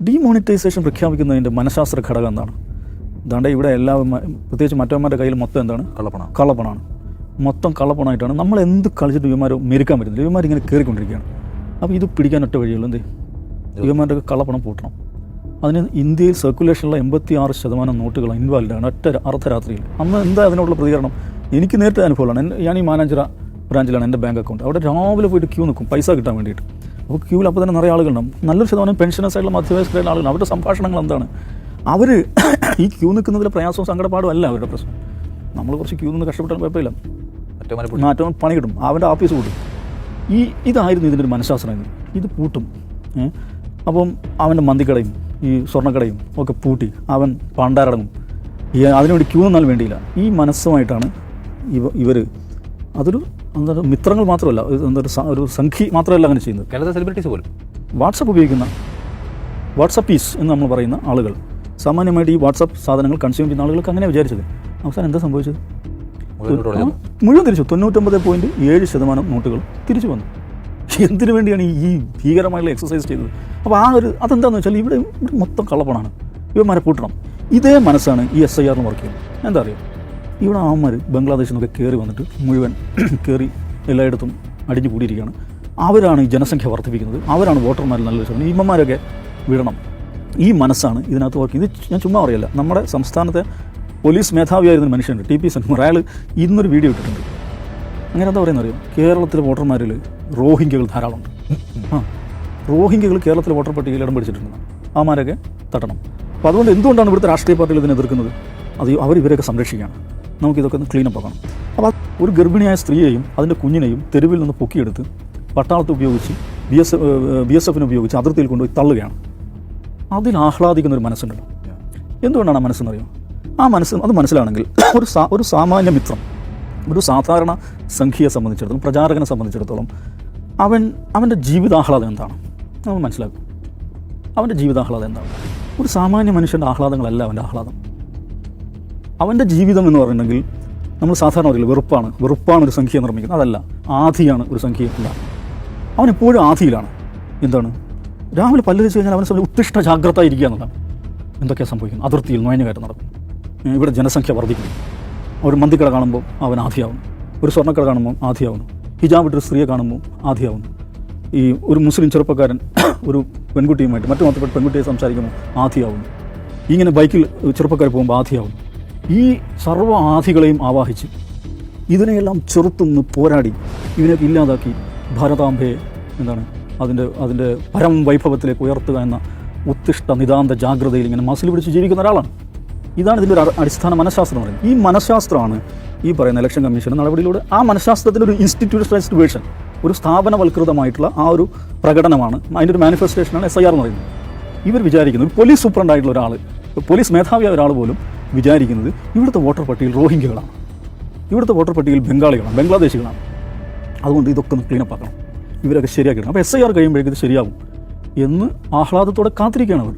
Demonetisation പ്രഖ്യാപിക്കുന്നതിൻ്റെ മനഃശാസ്ത്ര ഘടകം എന്താണ്? ഇതാണ്ട് ഇവിടെ പ്രത്യേകിച്ച് മറ്റവന്മാരുടെ കയ്യിൽ മൊത്തം എന്താണ്? കള്ളപ്പണമാണ്. മൊത്തം കള്ളപ്പണമായിട്ടാണ് നമ്മൾ എന്ത് കളിച്ചിട്ട് ഇവന്മാർ മെരുക്കാൻ പറ്റുന്നില്ല. ഇവന്മാരിങ്ങനെ കയറിക്കൊണ്ടിരിക്കുകയാണ്. അപ്പോൾ ഇത് പിടിക്കാൻ ഒറ്റ വഴിയുള്ളൂ. എന്ത്? ഇവന്മാരുടെ കള്ളപ്പണം പൂട്ടണം. അതിന് ഇന്ത്യയിൽ സർക്കുലേഷനുള്ള 86% നോട്ടുകൾ ഇൻവാൽവാണ് ഒറ്റ അർദ്ധരാത്രിയിൽ. അന്ന് എന്താ അതിനുള്ള പ്രതികരണം? എനിക്ക് നേരിട്ട് അനുഭവമാണ്. ഞാൻ ഈ മാനാഞ്ചിറ ബ്രാഞ്ചിലാണ് എൻ്റെ ബാങ്ക് അക്കൗണ്ട്. അവിടെ രാവിലെ പോയിട്ട് ക്യൂ നിൽക്കും പൈസ കിട്ടാൻ വേണ്ടിയിട്ട്. അപ്പോൾ ക്യൂവിൽ അപ്പോൾ തന്നെ നിറയെ ആളുകളുണ്ടാവും. നല്ലൊരു ശതമാനം പെൻഷനേഴ്സായിട്ടുള്ള മധ്യവയസ്കരായിട്ടുള്ള ആളുകൾ. അവരുടെ സംഭാഷണങ്ങൾ എന്താണ്? അവർ ഈ ക്യൂ നിൽക്കുന്നതിലെ പ്രയാസവും സങ്കടപ്പാടും അല്ല അവരുടെ പ്രശ്നം. നമ്മൾ കുറച്ച് ക്യൂ നിന്ന് കഷ്ടപ്പെട്ടാൽ കുഴപ്പമില്ല, മാറ്റം പണി കിട്ടും, അവൻ്റെ ആഫീസ് കൂട്ടും. ഇതായിരുന്നു ഇതിൻ്റെ ഒരു മനഃശാസ്ത്രം. ഇത് പൂട്ടും. അപ്പം അവൻ്റെ മന്തിക്കടയും ഈ സ്വർണ്ണക്കടയും ഒക്കെ പൂട്ടി അവൻ പണ്ടാരടങ്ങും. അതിനുവേണ്ടി ക്യൂ നിന്നാൽ വേണ്ടിയില്ല. ഈ മനസ്സുമായിട്ടാണ് ഇവർ അതൊരു എന്താ മിത്രങ്ങൾ മാത്രമല്ല, ഒരു സംഖ്യ മാത്രമല്ല അങ്ങനെ ചെയ്യുന്നത്. കേരളത്തിലെ സെലിബ്രിറ്റീസ് പോലും വാട്സപ്പ് ഉപയോഗിക്കുന്ന വാട്സപ്പീസ് എന്ന് നമ്മൾ പറയുന്ന ആളുകൾ, സാമാന്യമായിട്ട് ഈ വാട്സപ്പ് സാധനങ്ങൾ കൺസ്യൂം ചെയ്യുന്ന ആളുകൾക്ക് അങ്ങനെ വിചാരിച്ചത്. അവസാനം എന്താ സംഭവിച്ചത്? മുഴുവൻ തിരിച്ചു. 99.7% നോട്ടുകൾ തിരിച്ചു വന്നു. എന്തിനു വേണ്ടിയാണ് ഈ ഭീകരമായുള്ള എക്സസൈസ് ചെയ്തത്? അപ്പോൾ അതെന്താണെന്ന് വെച്ചാൽ ഇവിടെ മൊത്തം കള്ളപ്പണമാണ്. ഇവന്മാരെ പൂട്ടണം. ഇതേ മനസ്സാണ് ഈ SIR വർക്ക് ചെയ്യുന്നത്. എന്താ അറിയാം, ഇവിടെ ആവന്മാർ ബംഗ്ലാദേശിൽ നിന്നൊക്കെ കയറി വന്നിട്ട് മുഴുവൻ കയറി എല്ലായിടത്തും അടിഞ്ഞു കൂടിയിരിക്കുകയാണ്. അവരാണ് ഈ ജനസംഖ്യ വർദ്ധിപ്പിക്കുന്നത്. അവരാണ് വോട്ടർമാരിൽ നല്ലൊരു ശതമാനം. ഇമ്മമാരൊക്കെ വിടണം. ഈ മനസ്സാണ് ഇതിനകത്ത് വർക്ക് ചെയ്യുന്നത്. ഇത് ഞാൻ ചുമ്മാ അറിയില്ല. നമ്മുടെ സംസ്ഥാനത്തെ പോലീസ് മേധാവിയായിരുന്ന മനുഷ്യനുണ്ട്, TP സെൻകുമാർ. അയാൾ ഇന്നൊരു വീഡിയോ ഇട്ടിട്ടുണ്ട്. അങ്ങനെ എന്താ പറയുന്നത് അറിയാം? കേരളത്തിലെ വോട്ടർമാരിൽ റോഹിംഗ്യകൾ ധാരാളമുണ്ട്. റോഹിംഗ്യകൾ കേരളത്തിലെ വോട്ടർ പട്ടികയിൽ ഇടം പിടിച്ചിട്ടുണ്ട്. ആമാരൊക്കെ തട്ടണം. അപ്പോൾ അതുകൊണ്ട് എന്തുകൊണ്ടാണ് ഇവിടുത്തെ രാഷ്ട്രീയ പാർട്ടികൾ ഇതിനെ എതിർക്കുന്നത്? ഇവരെയൊക്കെ സംരക്ഷിക്കുകയാണ്. നമുക്കിതൊക്കെ ഒന്ന് ക്ലീനപ്പ് ആക്കണം. അപ്പോൾ ഒരു ഗർഭിണിയായ സ്ത്രീയെയും അതിൻ്റെ കുഞ്ഞിനെയും തെരുവിൽ നിന്ന് പൊക്കിയെടുത്ത് പട്ടാളത്തെ ഉപയോഗിച്ച് BSF ഉപയോഗിച്ച് അതിർത്തിയിൽ കൊണ്ടുപോയി തള്ളുകയാണ്. അതിൽ ആഹ്ലാദിക്കുന്ന ഒരു മനസ്സുണ്ടല്ലോ. എന്തുകൊണ്ടാണ് ആ മനസ്സെന്നറിയോ? ആ മനസ്സ് അത് മനസ്സിലാണെങ്കിൽ ഒരു സാമാന്യ മിത്രം, ഒരു സാധാരണ സംഖ്യയെ സംബന്ധിച്ചിടത്തോളം, പ്രചാരകനെ സംബന്ധിച്ചിടത്തോളം അവൻ്റെ ജീവിതാഹ്ലാദം എന്താണ് നമ്മൾ മനസ്സിലാക്കും. അവൻ്റെ ജീവിതാഹ്ലാദം എന്താണ്? ഒരു സാമാന്യ മനുഷ്യൻ്റെ ആഹ്ലാദങ്ങളല്ല അവൻ്റെ ആഹ്ലാദം. അവൻ്റെ ജീവിതം എന്ന് പറഞ്ഞിട്ടുണ്ടെങ്കിൽ നമ്മൾ സാധാരണ പറയില്ല, വെറുപ്പാണ് ഒരു സംഖ്യ നിർമ്മിക്കുന്നത്. അതല്ല, ആധിയാണ് ഒരു സംഖ്യ ഉണ്ടാകുന്നത്. അവനെപ്പോഴും ആധിയിലാണ്. എന്താണ്? രാവിലെ പല്ല് വെച്ച് കഴിഞ്ഞാൽ അവനെ സംബന്ധിച്ച് ഉത്തിഷ്ഠ ജാഗ്രത ഇരിക്കുക എന്നുള്ളതാണ്. എന്തൊക്കെയാണ് സംഭവിക്കുന്നത്? അതിർത്തിയിൽ നുഴഞ്ഞുകയറ്റം നടക്കും. ഇവിടെ ജനസംഖ്യ വർദ്ധിക്കുന്നു. ഒരു മന്തിക്കട കാണുമ്പോൾ അവൻ ആധിയാവുന്നു. ഒരു സ്വർണ്ണക്കട കാണുമ്പോൾ ആധിയാവുന്നു. ഹിജാബ് ഇട്ടൊരു സ്ത്രീയെ കാണുമ്പോൾ ആധിയാവുന്നു. ഈ ഒരു മുസ്ലിം ചെറുപ്പക്കാരൻ ഒരു പെൺകുട്ടിയുമായിട്ട് മറ്റു മതപ്പെട്ട പെൺകുട്ടിയെ സംസാരിക്കുമ്പോൾ ആധിയാവുന്നു. ഇങ്ങനെ ബൈക്കിൽ ചെറുപ്പക്കാർ പോകുമ്പോൾ ആധിയാവുന്നു. ഈ സർവ്വ ആധികളെയും ആവാഹിച്ച് ഇതിനെയെല്ലാം ചെറുത്തുനിന്ന് പോരാടി ഇതിനൊക്കെ ഇല്ലാതാക്കി ഭാരതാംബയെ അതിൻ്റെ പരം വൈഭവത്തിലേക്ക് ഉയർത്തുക എന്ന ഉത്തിഷ്ഠ നിതാന്ത ജാഗ്രതയിൽ ഇങ്ങനെ മസിൽ പിടിച്ച് ജീവിക്കുന്ന ഒരാളാണ്. ഇതാണ് ഇതിൻ്റെ ഒരു അടിസ്ഥാന മനഃശാസ്ത്രം പറയുന്നത്. ഈ മനഃശാസ്ത്രമാണ് ഈ പറയുന്ന ഇലക്ഷൻ കമ്മീഷൻ്റെ നടപടിയിലൂടെ ആ മനഃശാസ്ത്രത്തിൻ്റെ ഒരു ഇൻസ്റ്റിറ്റ്യൂഷണലൈസ്ഡ് വേർഷൻ, ഒരു സ്ഥാപനവൽകൃതമായിട്ടുള്ള ആ ഒരു പ്രകടനമാണ്. അതിൻ്റെ ഒരു മാനിഫെസ്റ്റേഷനാണ് SIR എന്ന് പറയുന്നത്. ഇവർ വിചാരിക്കുന്നത്, പോലീസ് സൂപ്രണ്ടായിട്ടുള്ള ഒരാൾ, പോലീസ് മേധാവിയായ ഒരാൾ പോലും വിചാരിക്കുന്നത് ഇവിടുത്തെ വോട്ടർ പട്ടികയിൽ റോഹിംഗ്യകളാണ്, ഇവിടുത്തെ വോട്ടർ പട്ടികയിൽ ബംഗാളികളാണ്, ബംഗ്ലാദേശികളാണ്. അതുകൊണ്ട് ഇതൊക്കെ ഒന്ന് ക്ലീനപ്പ് ആക്കണം, ഇവരൊക്കെ ശരിയാക്കിയിടണം. അപ്പോൾ SIR കഴിയുമ്പോഴേക്കും ഇത് ശരിയാകും എന്ന് ആഹ്ലാദത്തോടെ കാത്തിരിക്കുകയാണ് അവർ.